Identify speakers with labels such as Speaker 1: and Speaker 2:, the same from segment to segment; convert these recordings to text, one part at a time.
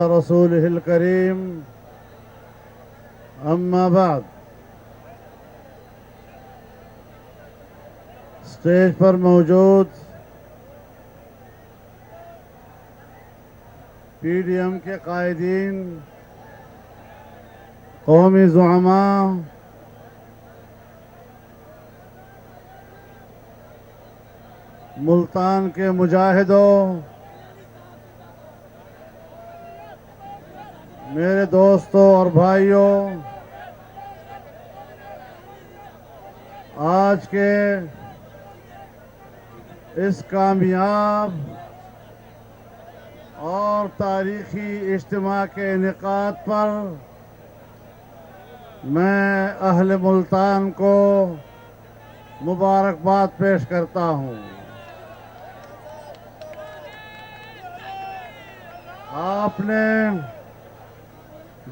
Speaker 1: رسوله الكريم اما بعد اسٹیج پر موجود پی ڈی ایم کے قائدین، قومی زعماء، ملتان کے مجاہدوں، میرے دوستوں اور بھائیوں، آج کے اس کامیاب اور تاریخی اجتماع کے انعقاد پر میں اہل ملتان کو مبارکباد پیش کرتا ہوں۔ آپ نے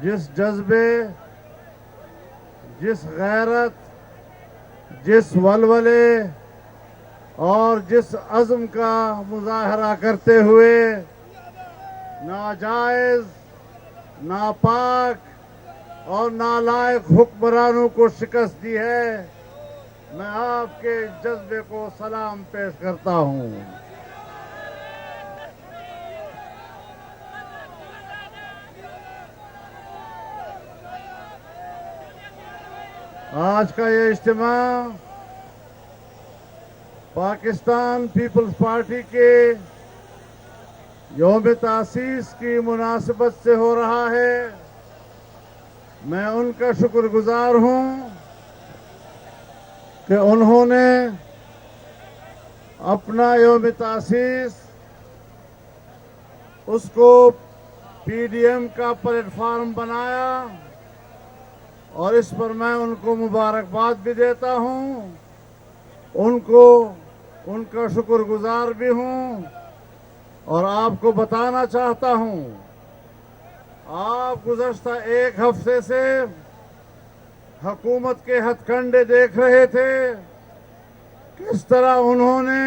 Speaker 1: جس جذبے، جس غیرت، جس ولولے اور جس عزم کا مظاہرہ کرتے ہوئے ناجائز، ناپاک اور نالائق حکمرانوں کو شکست دی ہے، میں آپ کے جذبے کو سلام پیش کرتا ہوں۔ آج کا یہ اجتماع پاکستان پیپلز پارٹی کے یوم تاسیس کی مناسبت سے ہو رہا ہے۔ میں ان کا شکر گزار ہوں کہ انہوں نے اپنا یوم تاسیس اس کو پی ڈی ایم کا پلیٹ فارم بنایا، اور اس پر میں ان کو مبارکباد بھی دیتا ہوں، ان کا شکر گزار بھی ہوں، اور آپ کو بتانا چاہتا ہوں، آپ گزشتہ ایک ہفتے سے حکومت کے ہتھ کنڈے دیکھ رہے تھے، کس طرح انہوں نے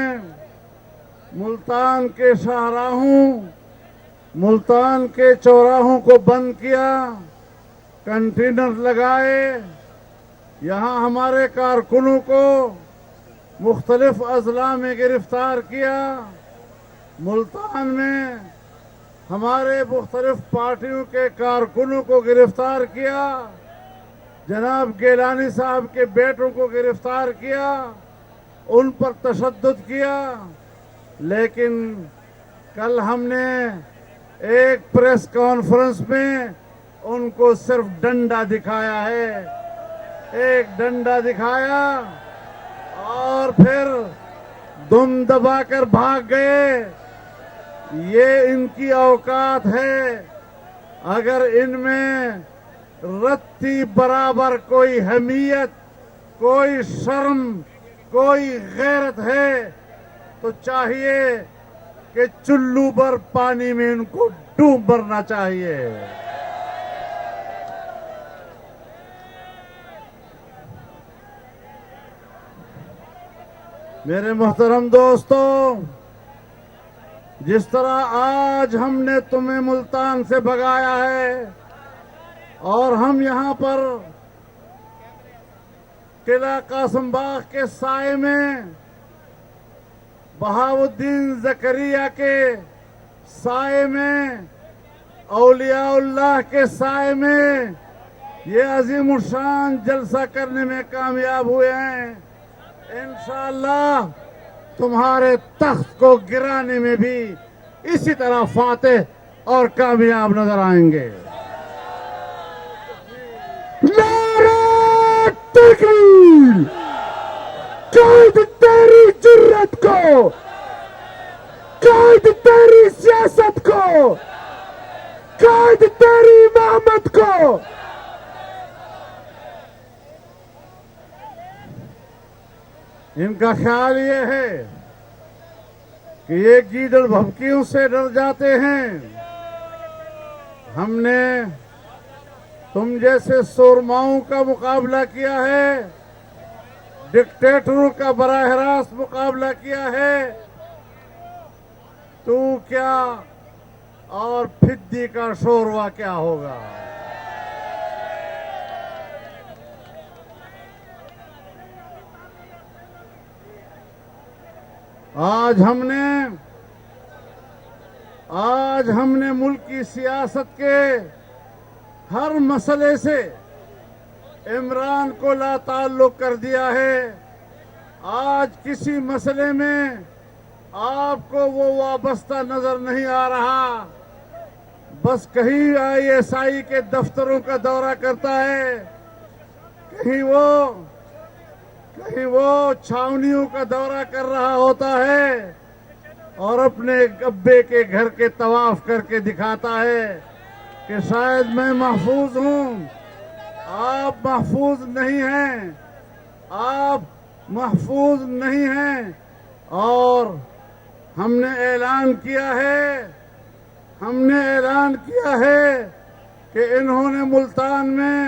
Speaker 1: ملتان کے شاہراہوں، ملتان کے چوراہوں کو بند کیا، کنٹینر لگائے، یہاں ہمارے کارکنوں کو مختلف اضلاع میں گرفتار کیا، ملتان میں ہمارے مختلف پارٹیوں کے کارکنوں کو گرفتار کیا، جناب گیلانی صاحب کے بیٹوں کو گرفتار کیا، ان پر تشدد کیا، لیکن کل ہم نے ایک پریس کانفرنس میں ان کو صرف ڈنڈا دکھایا ہے، ایک ڈنڈا دکھایا اور پھر دم دبا کر بھاگ گئے۔ یہ ان کی اوقات ہے۔ اگر ان میں رتی برابر کوئی حمیت، کوئی شرم، کوئی غیرت ہے تو چاہیے کہ چلو بھر پانی میں ان کو ڈوب مرنا چاہیے۔ میرے محترم دوستو، جس طرح آج ہم نے تمہیں ملتان سے بھگایا ہے اور ہم یہاں پر قلعہ قاسم باغ کے سائے میں، بہاؤالدین زکریا کے سائے میں، اولیاء اللہ کے سائے میں یہ عظیم الشان جلسہ کرنے میں کامیاب ہوئے ہیں، انشاءاللہ تمہارے تخت کو گرانے میں بھی اسی طرح فاتح اور کامیاب نظر آئیں گے۔ نعرہ تکبیر! قائد تیری جرت کو، قائد تیری سیاست کو، قائد تیری امامت کو۔ ان کا خیال یہ ہے کہ یہ گیدڑ بھبکیوں سے ڈر جاتے ہیں۔ ہم نے تم جیسے سورماؤں کا مقابلہ کیا ہے، ڈکٹیٹروں کا براہ راست مقابلہ کیا ہے، تو کیا اور پھدی کا شوروا کیا ہوگا. آج ہم نے ملک کی سیاست کے ہر مسئلے سے عمران کو لا تعلق کر دیا ہے. آج کسی مسئلے میں آپ کو وہ وابستہ نظر نہیں آ رہا. بس کہیں ISI کے دفتروں کا دورہ کرتا ہے, کہیں وہ چھاونیوں کا دورہ کر رہا ہوتا ہے اور اپنے ابے کے گھر کے طواف کر کے دکھاتا ہے کہ شاید میں محفوظ ہوں. آپ محفوظ نہیں ہیں, آپ محفوظ نہیں ہیں. اور ہم نے اعلان کیا ہے کہ انہوں نے ملتان میں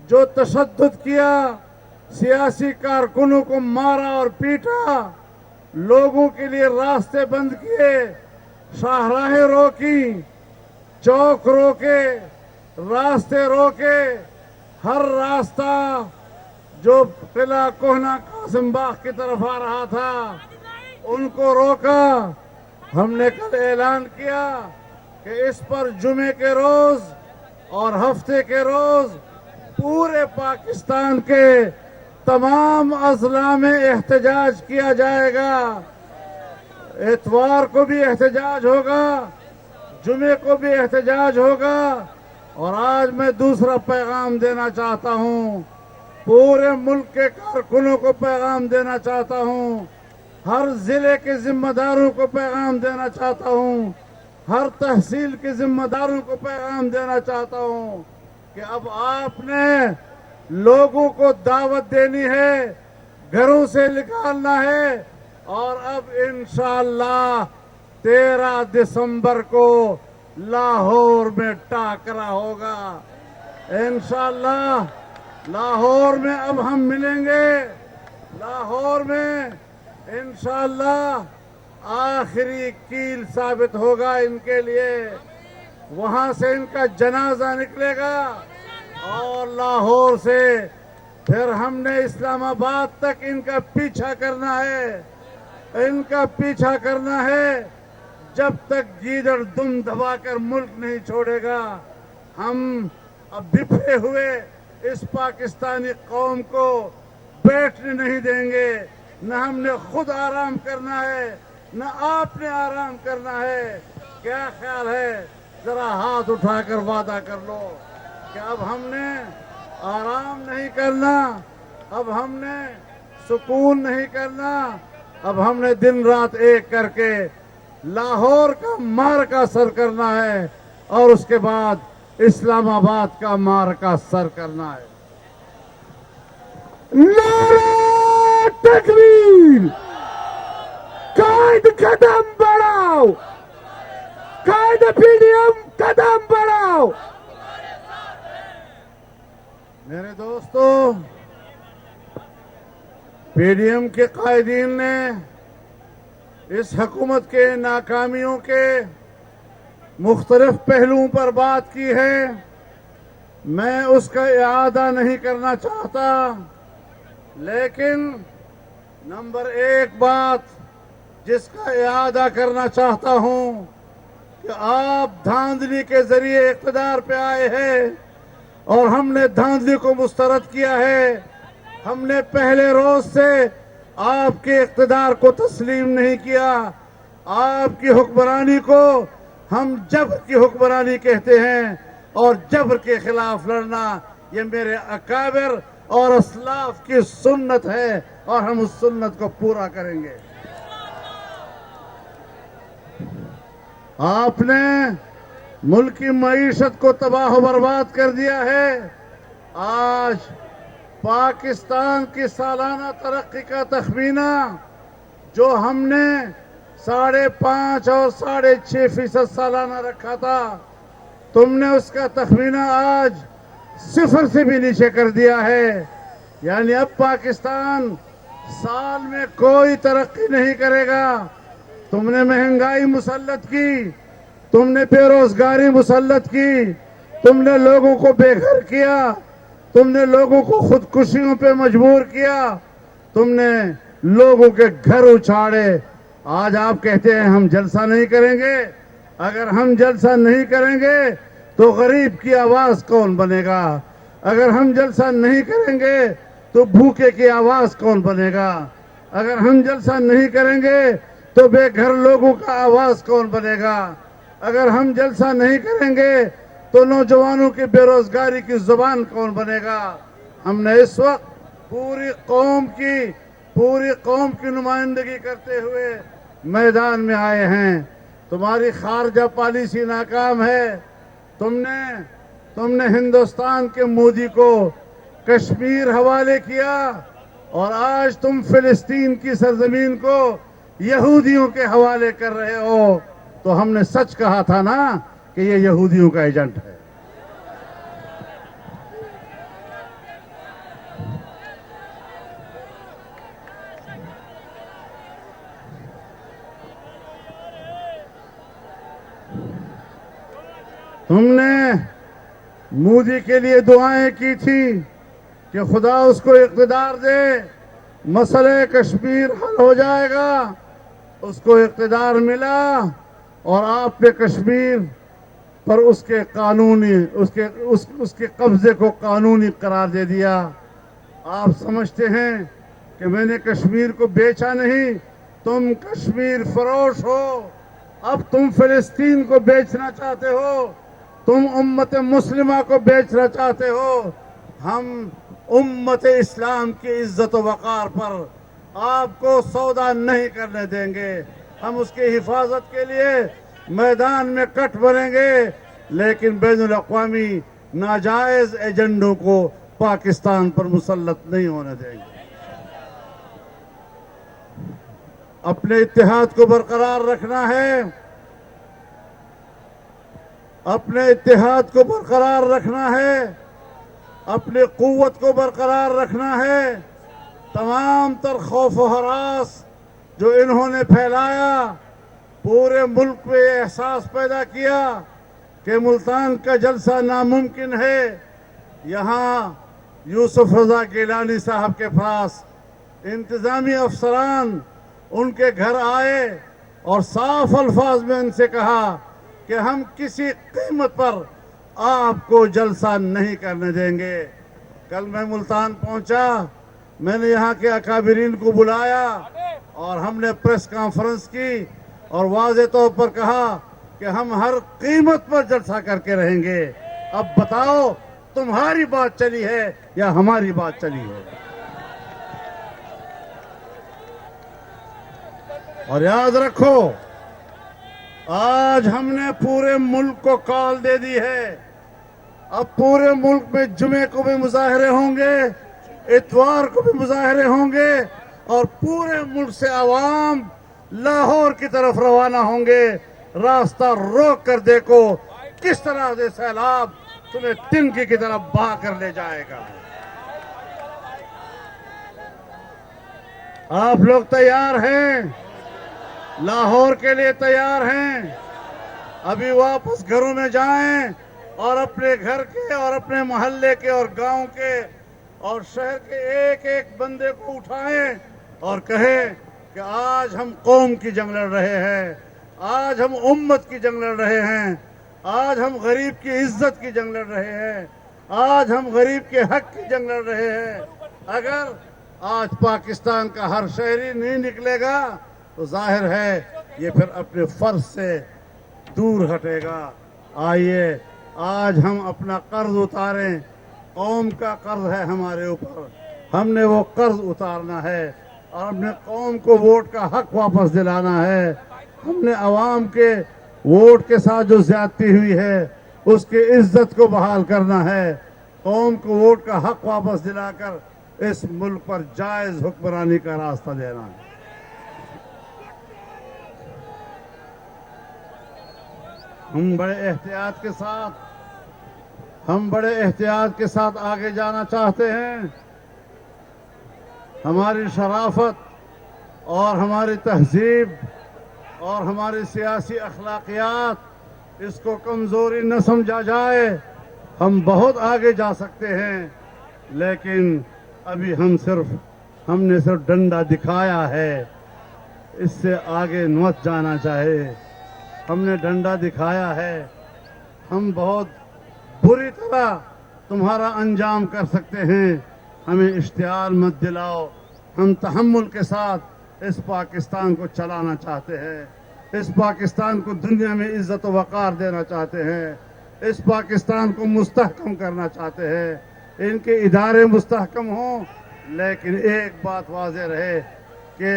Speaker 1: جو تشدد کیا, سیاسی کارکنوں کو مارا اور پیٹا, لوگوں کے لیے راستے بند کیے, شاہراہیں روکی, چوک روکے, راستے روکے, ہر راستہ جو قلعہ کوہنا قاسم باغ کی طرف آ رہا تھا ان کو روکا. ہم نے کل اعلان کیا کہ اس پر جمعے کے روز اور ہفتے کے روز پورے پاکستان کے تمام اضلاع میں احتجاج کیا جائے گا. اتوار کو بھی احتجاج ہوگا, جمعے کو بھی احتجاج ہوگا. اور آج میں دوسرا پیغام دینا چاہتا ہوں, پورے ملک کے کارکنوں کو پیغام دینا چاہتا ہوں, ہر ضلع کے ذمہ داروں کو پیغام دینا چاہتا ہوں, ہر تحصیل کے ذمہ داروں کو پیغام دینا چاہتا ہوں کہ اب آپ نے لوگوں کو دعوت دینی ہے, گھروں سے نکالنا ہے, اور اب انشاءاللہ 13 دسمبر کو لاہور میں ٹاکرا ہوگا. انشاءاللہ لاہور میں اب ہم ملیں گے. لاہور میں انشاءاللہ آخری کیل ثابت ہوگا ان کے لیے. وہاں سے ان کا جنازہ نکلے گا اور لاہور سے پھر ہم نے اسلام آباد تک ان کا پیچھا کرنا ہے. ان کا پیچھا کرنا ہے جب تک گیدڑ دم دبا کر ملک نہیں چھوڑے گا. ہم اب بفے ہوئے اس پاکستانی قوم کو بیٹھنے نہیں دیں گے. نہ ہم نے خود آرام کرنا ہے, نہ آپ نے آرام کرنا ہے. کیا خیال ہے؟ ذرا ہاتھ اٹھا کر وعدہ کر لو کہ اب ہم نے آرام نہیں کرنا, اب ہم نے سکون نہیں کرنا, اب ہم نے دن رات ایک کر کے لاہور کا مارکا سر کرنا ہے اور اس کے بعد اسلام آباد کا مارکا سر کرنا ہے. نعرہ تکبیر! قائد قدم بڑھاؤ! قائد PDM قدم بڑھاؤ! میرے دوستو, PDM کے قائدین نے اس حکومت کے ناکامیوں کے مختلف پہلوؤں پر بات کی ہے. میں اس کا اعادہ نہیں کرنا چاہتا, لیکن نمبر ایک بات جس کا اعادہ کرنا چاہتا ہوں کہ آپ دھاندلی کے ذریعے اقتدار پہ آئے ہیں اور ہم نے دھاندلی کو مسترد کیا ہے. ہم نے پہلے روز سے آپ کے اقتدار کو تسلیم نہیں کیا. آپ کی حکمرانی کو ہم جبر کی حکمرانی کہتے ہیں, اور جبر کے خلاف لڑنا یہ میرے اکابر اور اسلاف کی سنت ہے, اور ہم اس سنت کو پورا کریں گے. آپ نے ملک کی معیشت کو تباہ و برباد کر دیا ہے. آج پاکستان کی سالانہ ترقی کا تخمینہ جو ہم نے 5.5 اور 6.5% سالانہ رکھا تھا, تم نے اس کا تخمینہ آج 0 سے بھی نیچے کر دیا ہے. یعنی اب پاکستان سال میں کوئی ترقی نہیں کرے گا. تم نے مہنگائی مسلط کی, تم نے بے روزگاری مسلط کی، تم نے لوگوں کو بے گھر کیا، تم نے لوگوں کو خودکشیوں پہ مجبور کیا، تم نے لوگوں کے گھر اچھاڑے۔ آج آپ کہتے ہیں ہم جلسہ نہیں کریں گے۔ اگر ہم جلسہ نہیں کریں گے تو غریب کی آواز کون بنے گا؟ اگر ہم جلسہ نہیں کریں گے تو بھوکے کی آواز کون بنے گا؟ اگر ہم جلسہ نہیں کریں گے تو بے گھر لوگوں کا آواز کون بنے گا؟ اگر ہم جلسہ نہیں کریں گے تو نوجوانوں کی بے روزگاری کی زبان کون بنے گا؟ ہم نے اس وقت پوری قوم کی نمائندگی کرتے ہوئے میدان میں آئے ہیں۔ تمہاری خارجہ پالیسی ناکام ہے۔ تم نے ہندوستان کے مودی کو کشمیر حوالے کیا، اور آج تم فلسطین کی سرزمین کو یہودیوں کے حوالے کر رہے ہو۔ تو ہم نے سچ کہا تھا نا کہ یہ یہودیوں کا ایجنٹ ہے۔ تم نے مودی کے لیے دعائیں کی تھی کہ خدا اس کو اقتدار دے، مسئلہ کشمیر حل ہو جائے گا۔ اس کو اقتدار ملا اور آپ نے کشمیر پر اس کے قبضے کو قانونی قرار دے دیا۔ آپ سمجھتے ہیں کہ میں نے کشمیر کو بیچا نہیں، تم کشمیر فروش ہو۔ اب تم فلسطین کو بیچنا چاہتے ہو، تم امت مسلمہ کو بیچنا چاہتے ہو۔ ہم امت اسلام کی عزت و وقار پر آپ کو سودا نہیں کرنے دیں گے۔ ہم اس کی حفاظت کے لیے میدان میں کٹ بنیں گے، لیکن بین الاقوامی ناجائز ایجنڈوں کو پاکستان پر مسلط نہیں ہونے دیں گے۔ اپنے اتحاد کو برقرار رکھنا ہے، اپنے اتحاد کو برقرار رکھنا ہے، اپنی قوت کو برقرار رکھنا ہے۔ تمام تر خوف و ہراس جو انہوں نے پھیلایا، پورے ملک میں احساس پیدا کیا کہ ملتان کا جلسہ ناممکن ہے۔ یہاں یوسف رضا گیلانی صاحب کے پاس انتظامی افسران ان کے گھر آئے اور صاف الفاظ میں ان سے کہا کہ ہم کسی قیمت پر آپ کو جلسہ نہیں کرنے دیں گے۔ کل میں ملتان پہنچا، میں نے یہاں کے اکابرین کو بلایا اور ہم نے پریس کانفرنس کی اور واضح طور پر کہا کہ ہم ہر قیمت پر جلسہ کر کے رہیں گے۔ اب بتاؤ تمہاری بات چلی ہے یا ہماری بات چلی ہے؟ اور یاد رکھو، آج ہم نے پورے ملک کو کال دے دی ہے۔ اب پورے ملک میں جمعے کو بھی مظاہرے ہوں گے، اتوار کو بھی مظاہرے ہوں گے، اور پورے ملک سے عوام لاہور کی طرف روانہ ہوں گے۔ راستہ روک کر دیکھو کس طرح سے سیلاب تمہیں ٹنکی کی طرف بہا کر لے جائے گا۔ آپ لوگ تیار ہیں؟ لاہور کے لیے تیار ہیں؟ ابھی واپس گھروں میں جائیں اور اپنے گھر کے اور اپنے محلے کے اور گاؤں کے اور شہر کے ایک ایک بندے کو اٹھائیں اور کہیں کہ آج ہم قوم کی جنگ لڑ رہے ہیں، آج ہم امت کی جنگ لڑ رہے ہیں، آج ہم غریب کی عزت کی جنگ لڑ رہے ہیں، آج ہم غریب کے حق کی جنگ لڑ رہے ہیں۔ اگر آج پاکستان کا ہر شہری نہیں نکلے گا تو ظاہر ہے یہ پھر اپنے فرض سے دور ہٹے گا۔ آئیے آج ہم اپنا قرض اتاریں، قوم کا قرض ہے ہمارے اوپر، ہم نے وہ قرض اتارنا ہے اور اپنے قوم کو ووٹ کا حق واپس دلانا ہے۔ ہم نے عوام کے ووٹ کے ساتھ جو زیادتی ہوئی ہے اس کی عزت کو بحال کرنا ہے، قوم کو ووٹ کا حق واپس دلا کر اس ملک پر جائز حکمرانی کا راستہ دینا ہے۔ ہم بڑے احتیاط کے ساتھ آگے جانا چاہتے ہیں۔ ہماری شرافت اور ہماری تہذیب اور ہماری سیاسی اخلاقیات اس کو کمزوری نہ سمجھا جائے. ہم بہت آگے جا سکتے ہیں لیکن ابھی ہم نے صرف ڈنڈا دکھایا ہے. اس سے آگے مت جانا چاہے. ہم نے ڈنڈا دکھایا ہے. ہم بہت بری طرح تمہارا انجام کر سکتے ہیں. ہمیں اشتعال مت دلاؤ. ہم تحمل کے ساتھ اس پاکستان کو چلانا چاہتے ہیں. اس پاکستان کو دنیا میں عزت و وقار دینا چاہتے ہیں. اس پاکستان کو مستحکم کرنا چاہتے ہیں. ان کے ادارے مستحکم ہوں لیکن ایک بات واضح رہے کہ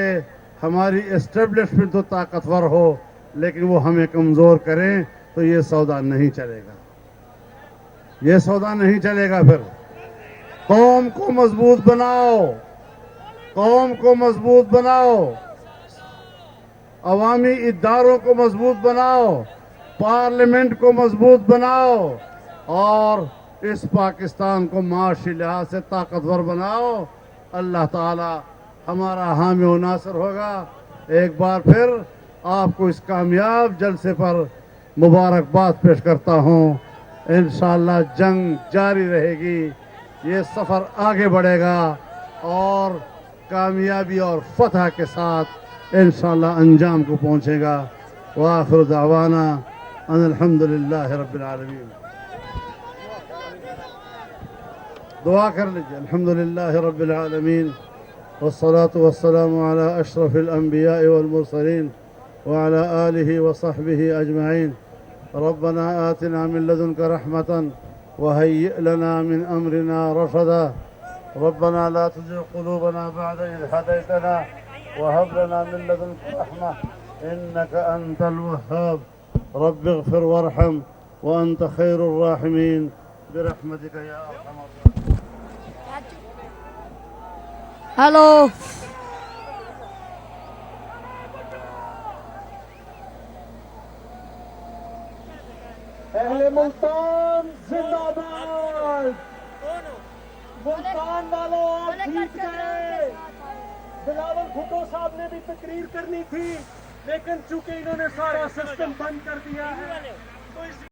Speaker 1: ہماری اسٹیبلشمنٹ تو طاقتور ہو لیکن وہ ہمیں کمزور کریں تو یہ سودا نہیں چلے گا. یہ سودا نہیں چلے گا. پھر قوم کو مضبوط بناؤ. قوم کو مضبوط بناؤ. عوامی اداروں کو مضبوط بناؤ. پارلیمنٹ کو مضبوط بناؤ اور اس پاکستان کو معاشی لحاظ سے طاقتور بناؤ. اللہ تعالی ہمارا حامی و ناصر ہوگا. ایک بار پھر آپ کو اس کامیاب جلسے پر مبارکباد پیش کرتا ہوں. انشاءاللہ جنگ جاری رہے گی. یہ سفر آگے بڑھے گا اور کامیابی اور فتح کے ساتھ انشاءاللہ انجام کو پہنچے گا. وآخر دعوانا ان الحمدللہ رب العالمین. دعا کر لیجیے. الحمدللہ رب العالمین والصلاة والسلام على اشرف الانبیاء والمرسلین وعلى آلہ وصحبہ اجمعین. ربنا آتنا من لدنك رحمة وهيئ لنا من أمرنا رشدا. ربنا لا تزغ قلوبنا بعد إذ هديتنا وهب لنا من لدنك رحمة إنك أنت الوهاب. رب اغفر وارحم وأنت خير الراحمين برحمتك يا أرحم الراحمين.
Speaker 2: ہلو
Speaker 3: اہل ملتان زندہ باد. ملتان والوں آپ جیت گئے. بلاول بھٹو صاحب نے بھی تقریر کرنی تھی لیکن چونکہ انہوں نے سارا سسٹم بند کر دیا ہے تو اس